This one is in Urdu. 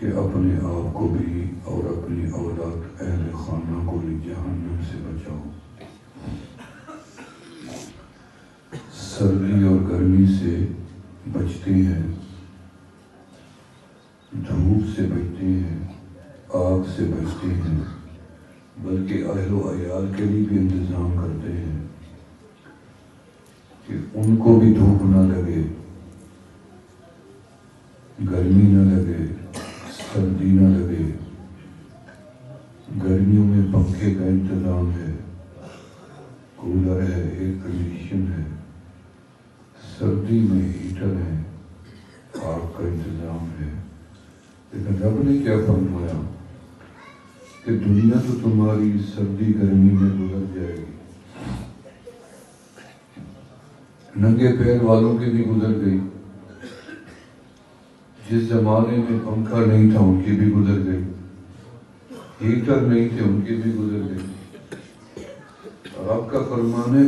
کہ اپنے آپ کو بھی اور اپنی اولاد اہل خانہ کو بھی جہنم سے بچاؤ۔ سردی اور گرمی سے بچتے ہیں، دھوپ سے بچتے ہیں، آگ سے بچتے ہیں، بلکہ اہل و عیال کے لیے بھی انتظام کرتے ہیں کہ ان کو بھی دھوپ نہ لگے، گرمی نہ لگے، سردی نہ لگے۔ گرمیوں میں پنکھے کا انتظام ہے، کولر ہے، ایئر کنڈیشن ہے، سردی میں ہیٹر ہے، آگ کا انتظام ہے۔ لیکن رب نے کیا فرمایا کہ دنیا تو تمہاری سردی گرمی میں گزر جائے گی، ننگے پیر والوں کی بھی گزر گئی، جس زمانے میں پنکھا نہیں تھا ان کی بھی گزر گئی، ہیٹر نہیں تھے ان کی بھی گزر گئی۔ اور آپ کا فرمان ہے